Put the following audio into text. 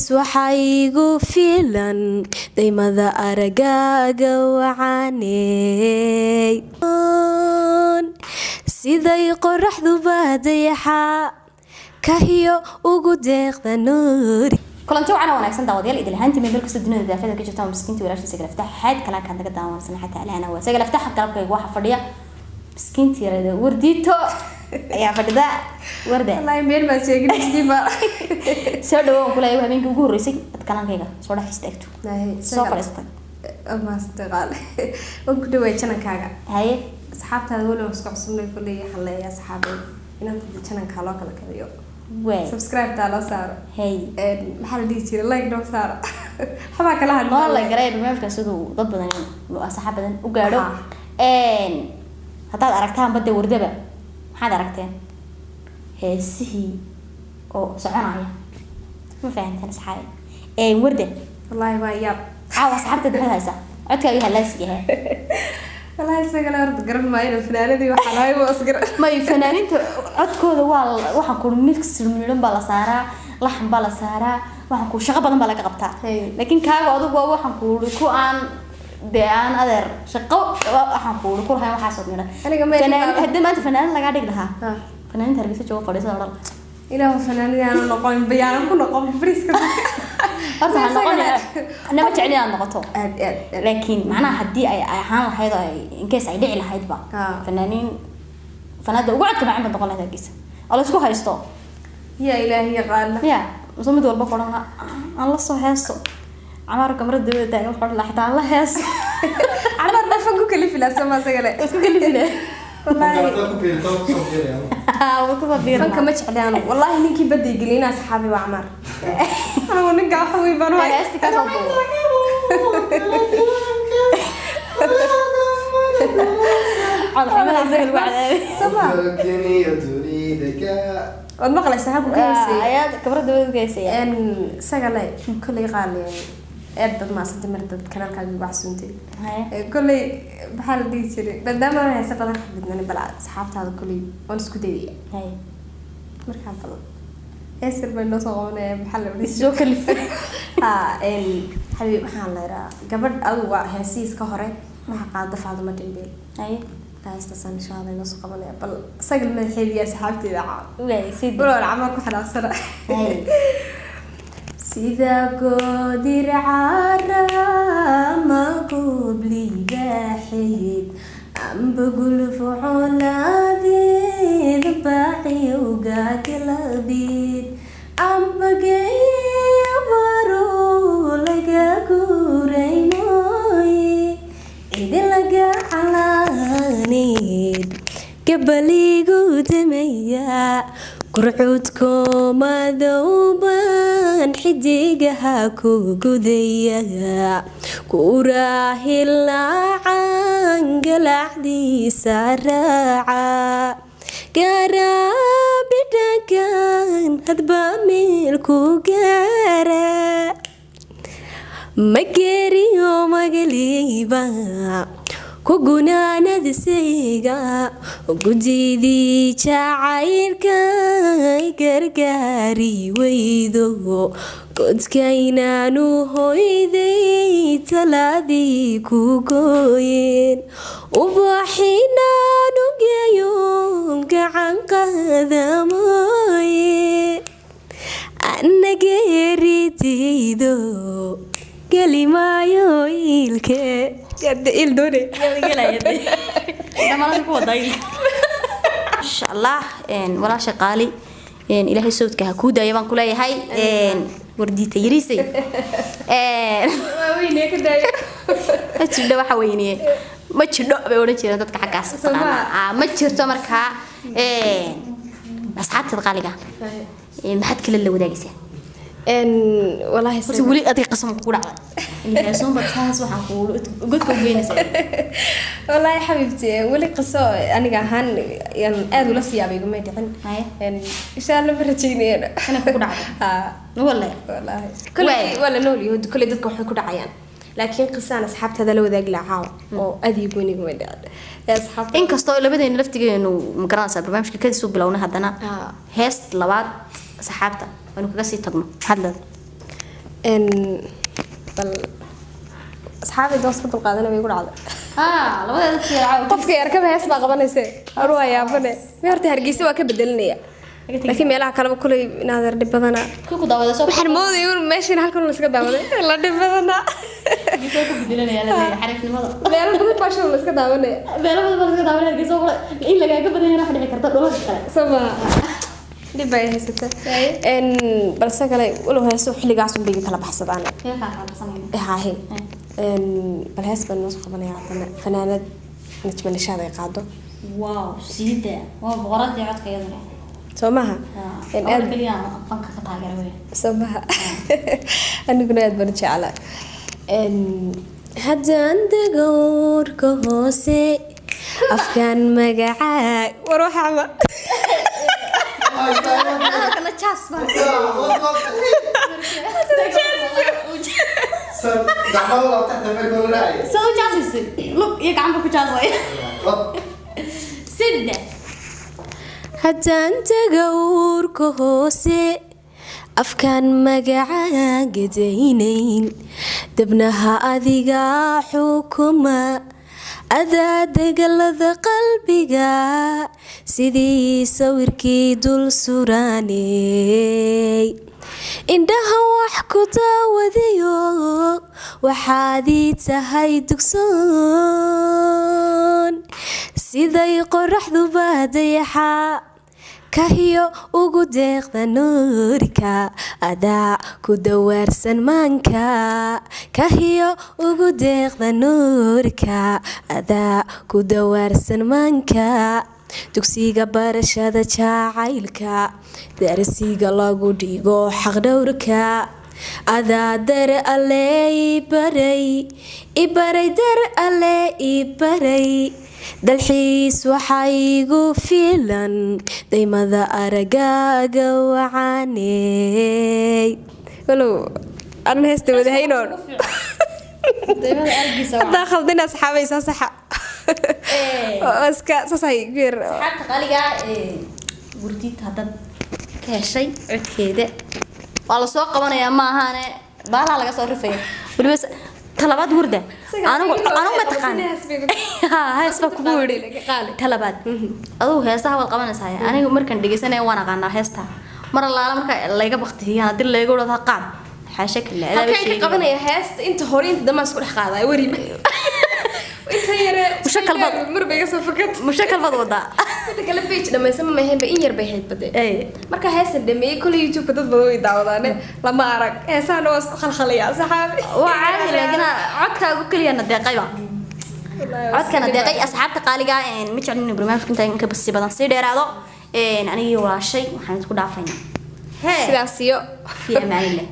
bes waxaa igu filan daymada aragaaga wacaaney siday qoraxduba dayaxa kahiyo ugu deeqda nuuri kulanti waxana wanaagsan daawadayaal idil ahaantii meel kasta dunida daafada ka jirta miskiinta walaashiisa galafta xaad kala ka naga daawansan xataa ilaana waa sagal aftax qalbkayga waxa fadhiya miskiinta yarada wardito ayaa fadhida warda wallahi meel ma sheegin isdiba soo dhawo kulay habeenkii ugu horeysay dad kalankayga soo dhax istaagto soo fadhiistay ama astaqal oo ku dhaweey channelkaaga haye asxaabtaada wala isku cusubnay kulay xalay asxaabay inaad channelka loo kala kariyo way subscribe ta la saaro hey maxaa la dhihi jiray like doo saaro xabaa kala hadlo ma la garay barnaamijka sidoo dad badan asxaab badan u gaadho hadaad aragtaan badda wardaba maxaad aragteen heesihii oo soconaya ma fahanteen asxaab warda wallahi waa yaab caawa asxaabta maxay haysaa codkaaga halaasi yahay wallahi sagala hor garan maayo fanaanadii waxa lahayd waa asgar may fanaaninta codkooda waa waxaan ku mix midhan baa la saaraa laxan baa la saaraa waxaan ku shaqo badan baa laga qabtaa laakiin kaaga adigu waa waxaan ku aan dean adeer shaqo waxaan ku lahayn waxa soo midhan aniga ma hadda maanta fanaan laga dhig lahaa fanaaninta hargeysa jooga fadhiisa oran ilaahu fanaanadii aan noqon bayaan ku noqon briska horta waxaan noqonayaa anama jecel inaad noqoto laakiin macnaha haddii ay ahaan lahayd oo inkees ay dhici lahaydba fanaaniin fanaada ugu codka macaan baad noqon lahayd hargeysa oo la isku haysto ya ilaahi yaqaana ya soo mid walba qoran aan la soo heeso عمر كاميرا دبي تاعي وحول لا حتى الله هاس عمر ما فكو كلف لا سما سغله اسكو كلف له والله فانك ما جعلانو والله نينكي بدي يقلينا اصحابي وعمر انا ونقع خوي بنو هاستي كاسو عاد حمل زي الوعد سما والمقله سحب كيسي اياد كاميرا دبي كيسي ان سغله كل قال dad ma saddex dad kanaalkaaga wax suuntay kulay baxal dhigi jiray badama heesa badan xididnani bal asxaabtaada kulay oo isku dayay markaan bal heesir bay noo soo qoonay baxal dhigi soo kalif xabiib waxaan leeyahay gabadh adu waa heesiis ka hore waxa qaada Faaduma Dembeel taasta san shaada noo soo qabanay bal sagal ma xiliya asxaabteeda way sid bal amal ku xanaaqsana sida goodir carama qubli baxid ambagul fuulaadid baaxiyuga kalabid ambagay baro laga kuraynoy idin laga xalaanid gabaligu damaya qurcudko madawban xidigaha ku gudaya kurahilaacan galacdiisa raaca garabidhagan hadba meelku gaara mageriyo magaliiba kugunaanadisayga gudidii jacaylka gargaari weydo godkaynaanu hoyday talaadii ku gooyeen ubaxinaanu geeyo gacan qaadamooye anageeritaydo galimaayo ilke يد إلدوني دمرت كوداي إن شاء الله ولا شقالي إلهي صوتك هكودا يبان كلها هاي وردي تيريسي ويني كده أشيل ده وحويني ما تشيل بيقولي تشيل ده كحكاس ما تشيل تمركها بس حتى تقاليها ما حد كل اللي ودايسه والله ولي أدي قسم كورة إني أسمع بتحس وحنقول قلت كوبينس والله يا حبيبتي ولي قصة أنا جاهن يعني أدو لسيا بيقول ما يدحن إن شاء الله برجيني أنا كورة والله كل ولا نولي هو كل ده كحول كورة عيان لكن قصة أنا سحبت هذا لو ذا قلعها أو أدي يقولني قوي ده أصحاب إن كستو اللي بدي نلفتي إنه مكران سبب ما مش كده سوق بلونه هذانا هست لبعض سحبته وأنا كذا تجمع حد ان بل اصحابي دوس كنت قادنا بيقول عاد labada fiican qofka yarkaba hees baa qabanaysa arwaa yaabane ma horta hargeysa waa ka bedelinaya laakiin meelaha kale kulay inaad dhib badana ku daawada soo waxaan moodayay in meeshan halkan la iska daawaday la dhib badana gisoo ku bedelinaya la xariifnimada meel badan baasho la iska daawanay meel badan la iska daawanay gisoo in laga badan yahay wax dhici karta dhulka kale sama dib ay haysata in balse kale walow heeso xilligaas u dhigi kala baxsadaan haahe in bal hees baan noo qabanaya fanaanad najma nishaad ay qaado wow siida waa boqoradii codkeeda somaha in aad kaliya fanka ka taageeray somaha aniguna aad baan jeclaa in haddaan dagoorka hoose afkaan magacaa war waxaba kana chas ma gacmaha la taxta meel kale raay soo chas look iyo gacmo ku chas way sidda haddaan dagoorka hoose afkaan magacaa gadaynayn dabnaha adiga xukuma adaa degalada qalbiga sidii sawirkii dul suraanay indhaha wax ku daawadayo waxaad ii tahay dugsoon siday qoraxduba dayaxa kahiyo ugu deeqda nuurka adaa ku dawaarsan maanka kahiyo ugu deeqda nuurka adaa ku dawaarsan maanka dugsiga barashada jacaylka darsiga lagu dhigo xaqdhowrka adaa dar alle ibaray dar alle ibaray dalxiis waxaa igu filan daymada aragaaga wacaaney walow aan heesta wadahaynoon haddaa khaldina asxaabay soo saxa iska saasay geer xataa qaliga wurdid hadad ka heshay codkeeda waa la soo qabanayaa ma ahane baalaha laga soo rifay waliba talabaad wurda anigu ma taqaan heesba kugu wiri talabaad aduu heesaha wad qabanaysaa anigu markan dhageysanay waan aqaanaa heesta mar laala marka layga baqtiyaan hadii layga wada qaad xaasha kale halkay ka qabanaya heesta inta hore inta dama isku dhex qaaday wari inta yare mushakal bad marbayga soo fakat mushakal bad wada inta kala page dhamaysan ma ahayn ba in yar bay hayd bade marka heesta dhameeyay kulay YouTube dad badan way daawadaan lama arag heesana waa isku khalkhalaya saxaabi waa caadi laakiin codkaagu kaliya deeqayba codkana deeqay asxaabta qaaliga ma jeclin barnaamijka inta in ka basi badan si dheeraado aniga waa shay waxaan isku dhaafaynaa sidaas iyo fi amaanillah